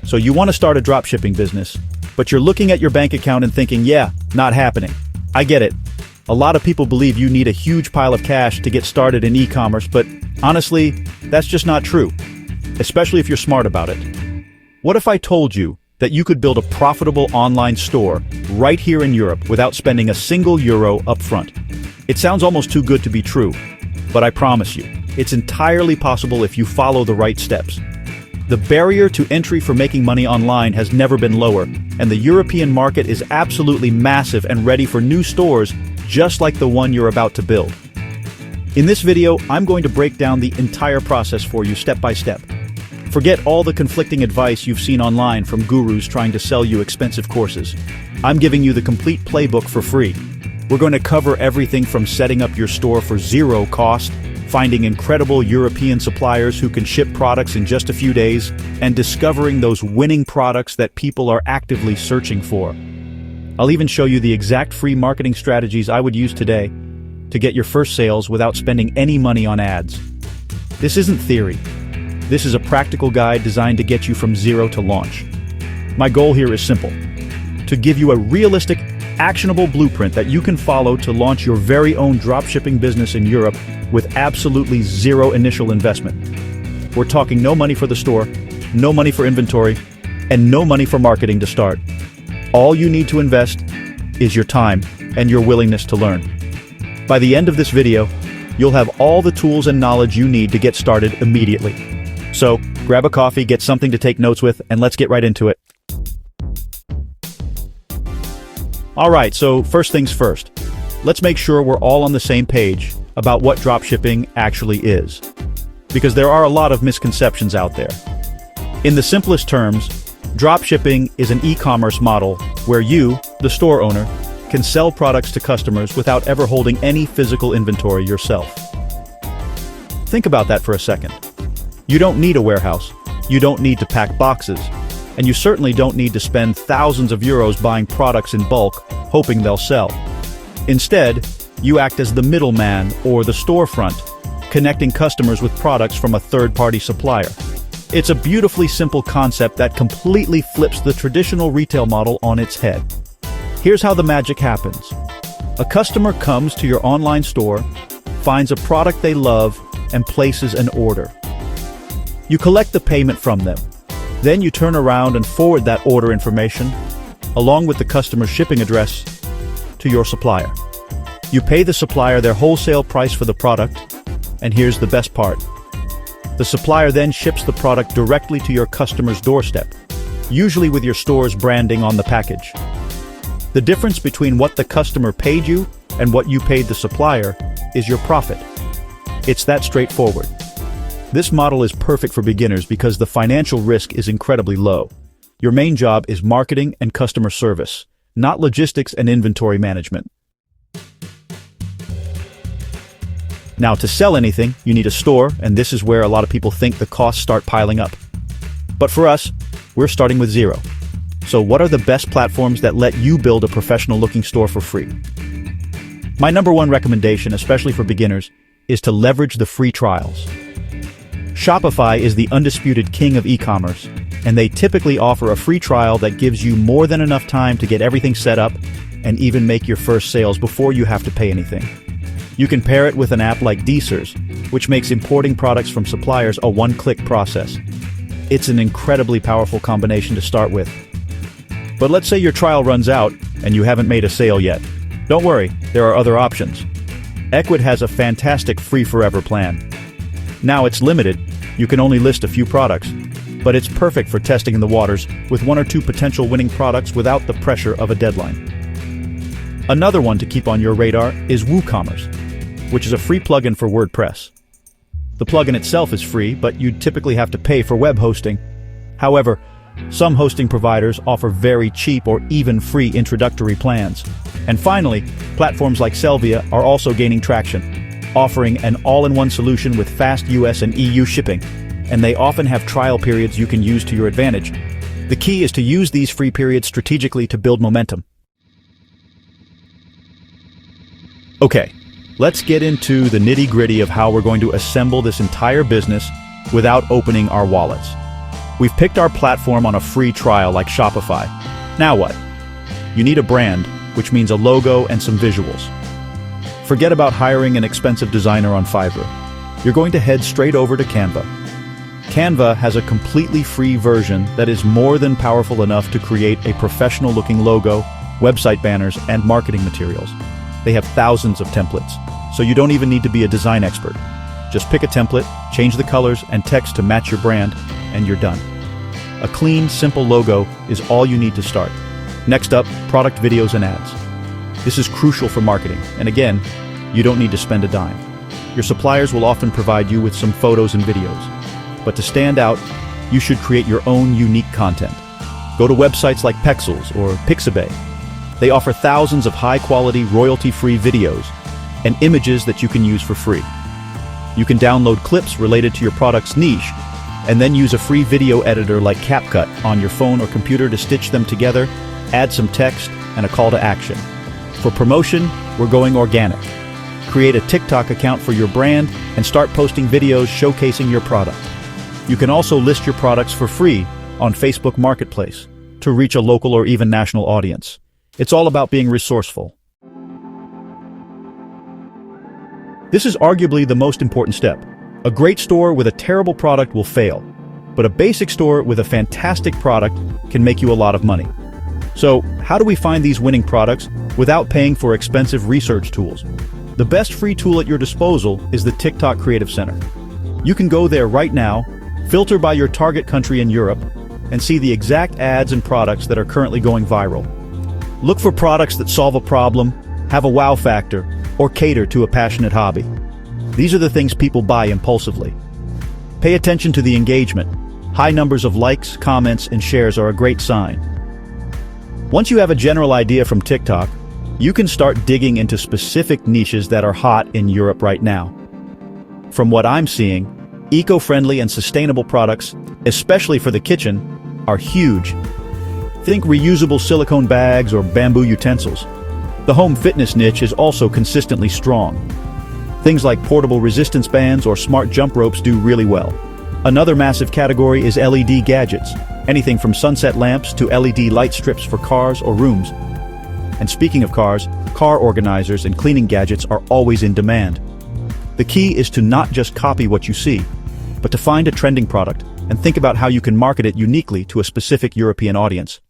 So you want to start a dropshipping business, but you're looking at your bank account and thinking, yeah, not happening. I get it. A lot of people believe you need a huge pile of cash to get started in e-commerce, but honestly, that's just not true, especially if you're smart about it. What if I told you that you could build a profitable online store right here in Europe without spending a single euro upfront? It sounds almost too good to be true, but I promise you, it's entirely possible if you follow the right steps. The barrier to entry for making money online has never been lower, and the European market is absolutely massive and ready for new stores just like the one you're about to build. In this video, I'm going to break down the entire process for you step by step. Forget all the conflicting advice you've seen online from gurus trying to sell you expensive courses. I'm giving you the complete playbook for free. We're going to cover everything from setting up your store for zero cost, finding incredible European suppliers who can ship products in just a few days, and discovering those winning products that people are actively searching for. I'll even show you the exact free marketing strategies I would use today to get your first sales without spending any money on ads. This isn't theory. This is a practical guide designed to get you from zero to launch. My goal here is simple: to give you a realistic, actionable blueprint that you can follow to launch your very own dropshipping business in Europe with absolutely zero initial investment. We're talking no money for the store, no money for inventory, and no money for marketing to start. All you need to invest is your time and your willingness to learn. By the end of this video, you'll have all the tools and knowledge you need to get started immediately. So, grab a coffee, get something to take notes with, and let's get right into it. Alright, so first things first. Let's make sure we're all on the same page about what dropshipping actually is, because there are a lot of misconceptions out there. In the simplest terms, dropshipping is an e-commerce model where you, the store owner, can sell products to customers without ever holding any physical inventory yourself. Think about that for a second. You don't need a warehouse, you don't need to pack boxes, and you certainly don't need to spend thousands of euros buying products in bulk, hoping they'll sell. Instead, you act as the middleman or the storefront, connecting customers with products from a third-party supplier. It's a beautifully simple concept that completely flips the traditional retail model on its head. Here's how the magic happens. A customer comes to your online store, finds a product they love, and places an order. You collect the payment from them. Then you turn around and forward that order information, along with the customer's shipping address, to your supplier. You pay the supplier their wholesale price for the product, and here's the best part. The supplier then ships the product directly to your customer's doorstep, usually with your store's branding on the package. The difference between what the customer paid you and what you paid the supplier is your profit. It's that straightforward. This model is perfect for beginners because the financial risk is incredibly low. Your main job is marketing and customer service, not logistics and inventory management. Now, to sell anything, you need a store, and this is where a lot of people think the costs start piling up. But for us, we're starting with zero. So what are the best platforms that let you build a professional-looking store for free? My number one recommendation, especially for beginners, is to leverage the free trials. Shopify is the undisputed king of e-commerce, and they typically offer a free trial that gives you more than enough time to get everything set up and even make your first sales before you have to pay anything. You can pair it with an app like Deesers, which makes importing products from suppliers a one-click process. It's an incredibly powerful combination to start with. But let's say your trial runs out and you haven't made a sale yet. Don't worry, there are other options. Ecwid has a fantastic free forever plan. Now it's limited, you can only list a few products, but it's perfect for testing in the waters with one or two potential winning products without the pressure of a deadline. Another one to keep on your radar is WooCommerce, which is a free plugin for WordPress. The plugin itself is free, but you'd typically have to pay for web hosting. However, some hosting providers offer very cheap or even free introductory plans. And finally, platforms like Selvia are also gaining traction, offering an all-in-one solution with fast US and EU shipping, and they often have trial periods you can use to your advantage. The key is to use these free periods strategically to build momentum. Okay, let's get into the nitty-gritty of how we're going to assemble this entire business without opening our wallets. We've picked our platform on a free trial like Shopify. Now what? You need a brand, which means a logo and some visuals. Forget about hiring an expensive designer on Fiverr. You're going to head straight over to Canva. Canva has a completely free version that is more than powerful enough to create a professional-looking logo, website banners, and marketing materials. They have thousands of templates, so you don't even need to be a design expert. Just pick a template, change the colors and text to match your brand, and you're done. A clean, simple logo is all you need to start. Next up, product videos and ads. This is crucial for marketing, and again, you don't need to spend a dime. Your suppliers will often provide you with some photos and videos. But to stand out, you should create your own unique content. Go to websites like Pexels or Pixabay. They offer thousands of high-quality, royalty-free videos and images that you can use for free. You can download clips related to your product's niche and then use a free video editor like CapCut on your phone or computer to stitch them together, add some text, and a call to action. For promotion, we're going organic. Create a TikTok account for your brand and start posting videos showcasing your product. You can also list your products for free on Facebook Marketplace to reach a local or even national audience. It's all about being resourceful. This is arguably the most important step. A great store with a terrible product will fail, but a basic store with a fantastic product can make you a lot of money. So, how do we find these winning products without paying for expensive research tools? The best free tool at your disposal is the TikTok Creative Center. You can go there right now, filter by your target country in Europe, and see the exact ads and products that are currently going viral. Look for products that solve a problem, have a wow factor, or cater to a passionate hobby. These are the things people buy impulsively. Pay attention to the engagement. High numbers of likes, comments, and shares are a great sign. Once you have a general idea from TikTok, you can start digging into specific niches that are hot in Europe right now. From what I'm seeing, eco-friendly and sustainable products, especially for the kitchen, are huge. Think reusable silicone bags or bamboo utensils. The home fitness niche is also consistently strong. Things like portable resistance bands or smart jump ropes do really well. Another massive category is LED gadgets, anything from sunset lamps to LED light strips for cars or rooms. And speaking of cars, car organizers and cleaning gadgets are always in demand. The key is to not just copy what you see, but to find a trending product and think about how you can market it uniquely to a specific European audience.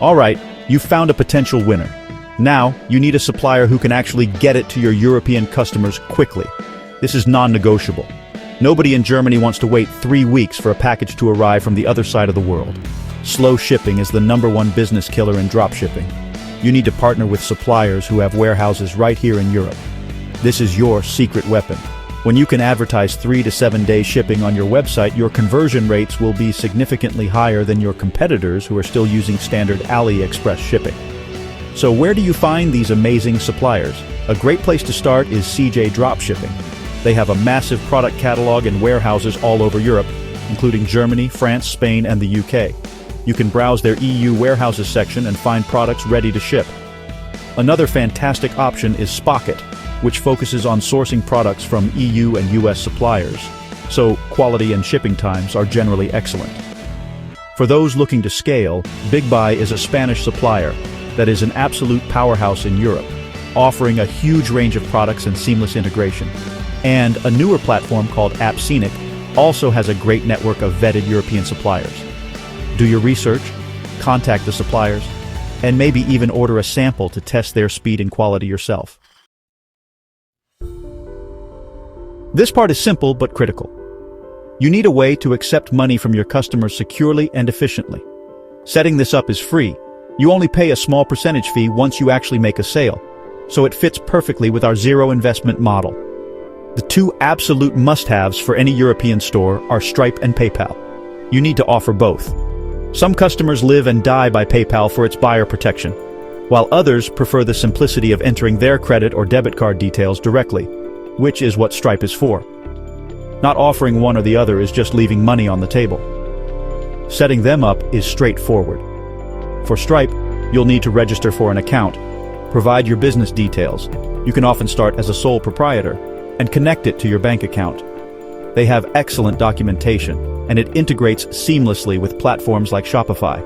All right, you've found a potential winner. Now, you need a supplier who can actually get it to your European customers quickly. This is non-negotiable. Nobody in Germany wants to wait 3 weeks for a package to arrive from the other side of the world. Slow shipping is the #1 business killer in dropshipping. You need to partner with suppliers who have warehouses right here in Europe. This is your secret weapon. When you can advertise 3 to 7 day shipping on your website, your conversion rates will be significantly higher than your competitors who are still using standard AliExpress shipping. So where do you find these amazing suppliers? A great place to start is CJ Dropshipping. They have a massive product catalog and warehouses all over Europe, including Germany, France, Spain, and the UK. You can browse their EU warehouses section and find products ready to ship. Another fantastic option is Spocket, which focuses on sourcing products from EU and US suppliers, so quality and shipping times are generally excellent. For those looking to scale, Big Buy is a Spanish supplier that is an absolute powerhouse in Europe, offering a huge range of products and seamless integration. And a newer platform called AppScenic also has a great network of vetted European suppliers. Do your research, contact the suppliers, and maybe even order a sample to test their speed and quality yourself. This part is simple but critical. You need a way to accept money from your customers securely and efficiently. Setting this up is free. You only pay a small percentage fee once you actually make a sale, so it fits perfectly with our zero investment model. The two absolute must-haves for any European store are Stripe and PayPal. You need to offer both. Some customers live and die by PayPal for its buyer protection, while others prefer the simplicity of entering their credit or debit card details directly, which is what Stripe is for. Not offering one or the other is just leaving money on the table. Setting them up is straightforward. For Stripe, you'll need to register for an account, provide your business details. You can often start as a sole proprietor, and connect it to your bank account. They have excellent documentation, and it integrates seamlessly with platforms like Shopify.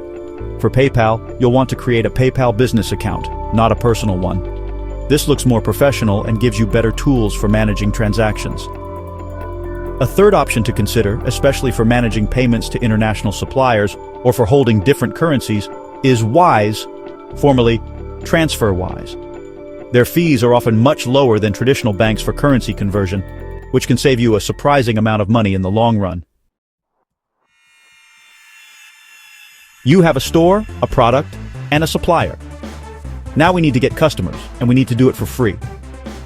For PayPal, you'll want to create a PayPal business account, not a personal one. This looks more professional and gives you better tools for managing transactions. A third option to consider, especially for managing payments to international suppliers or for holding different currencies, is Wise, formerly TransferWise. Their fees are often much lower than traditional banks for currency conversion, which can save you a surprising amount of money in the long run. You have a store, a product, and a supplier. Now we need to get customers, and we need to do it for free.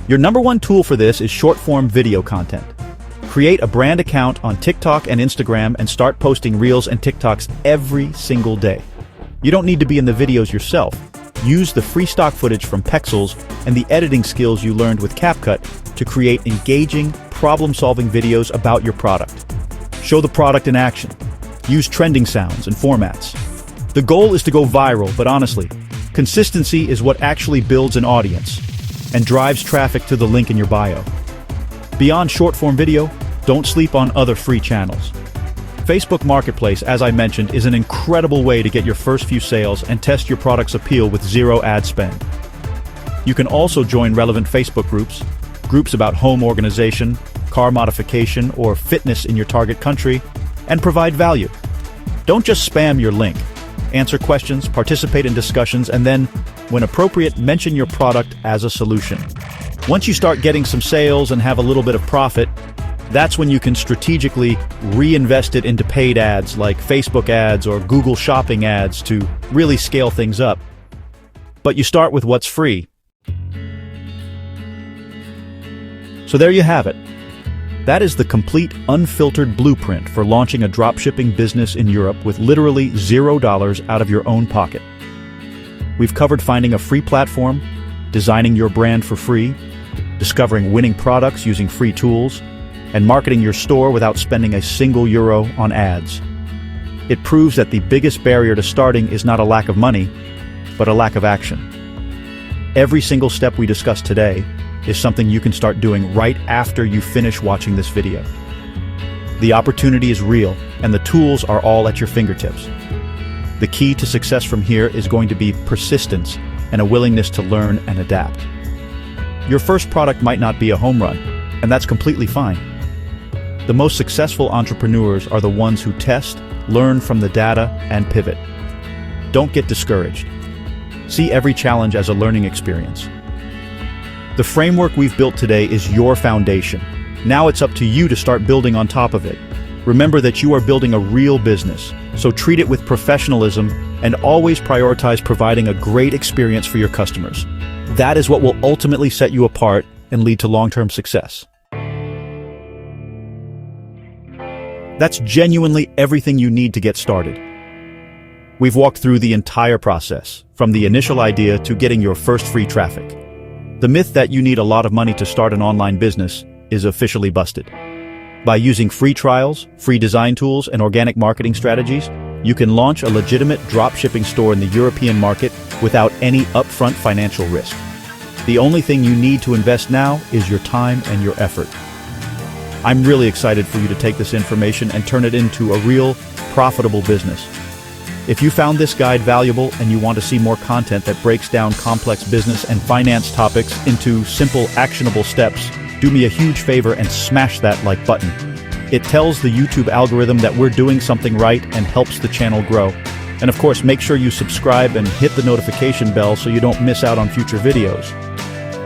Your number one tool for this is short-form video content. Create a brand account on TikTok and Instagram and start posting Reels and TikToks every single day. You don't need to be in the videos yourself. Use the free stock footage from Pexels and the editing skills you learned with CapCut to create engaging, problem-solving videos about your product. Show the product in action. Use trending sounds and formats. The goal is to go viral, but honestly, consistency is what actually builds an audience and drives traffic to the link in your bio. Beyond short-form video, don't sleep on other free channels. Facebook Marketplace, as I mentioned, is an incredible way to get your first few sales and test your product's appeal with zero ad spend. You can also join relevant Facebook groups about home organization, car modification, or fitness in your target country, and provide value. Don't just spam your link. Answer questions, participate in discussions, and then, when appropriate, mention your product as a solution. Once you start getting some sales and have a little bit of profit, that's when you can strategically reinvest it into paid ads like Facebook ads or Google Shopping ads to really scale things up. But you start with what's free. So there you have it. That is the complete, unfiltered blueprint for launching a dropshipping business in Europe with literally $0 out of your own pocket. We've covered finding a free platform, designing your brand for free, discovering winning products using free tools, and marketing your store without spending a single euro on ads. It proves that the biggest barrier to starting is not a lack of money, but a lack of action. Every single step we discussed today is something you can start doing right after you finish watching this video. The opportunity is real, and the tools are all at your fingertips. The key to success from here is going to be persistence and a willingness to learn and adapt. Your first product might not be a home run, and that's completely fine. The most successful entrepreneurs are the ones who test, learn from the data, and pivot. Don't get discouraged. See every challenge as a learning experience. The framework we've built today is your foundation. Now it's up to you to start building on top of it. Remember that you are building a real business, so treat it with professionalism and always prioritize providing a great experience for your customers. That is what will ultimately set you apart and lead to long-term success. That's genuinely everything you need to get started. We've walked through the entire process, from the initial idea to getting your first free traffic. The myth that you need a lot of money to start an online business is officially busted. By using free trials, free design tools, and organic marketing strategies, you can launch a legitimate dropshipping store in the European market without any upfront financial risk. The only thing you need to invest now is your time and your effort. I'm really excited for you to take this information and turn it into a real, profitable business. If you found this guide valuable and you want to see more content that breaks down complex business and finance topics into simple, actionable steps, do me a huge favor and smash that like button. It tells the YouTube algorithm that we're doing something right and helps the channel grow. And of course, make sure you subscribe and hit the notification bell so you don't miss out on future videos.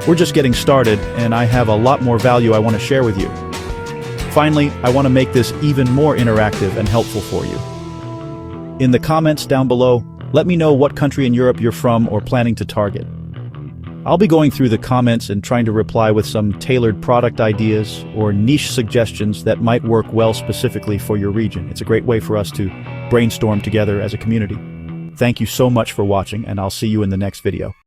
We're just getting started, and I have a lot more value I want to share with you. Finally, I want to make this even more interactive and helpful for you. In the comments down below, let me know what country in Europe you're from or planning to target. I'll be going through the comments and trying to reply with some tailored product ideas or niche suggestions that might work well specifically for your region. It's a great way for us to brainstorm together as a community. Thank you so much for watching, and I'll see you in the next video.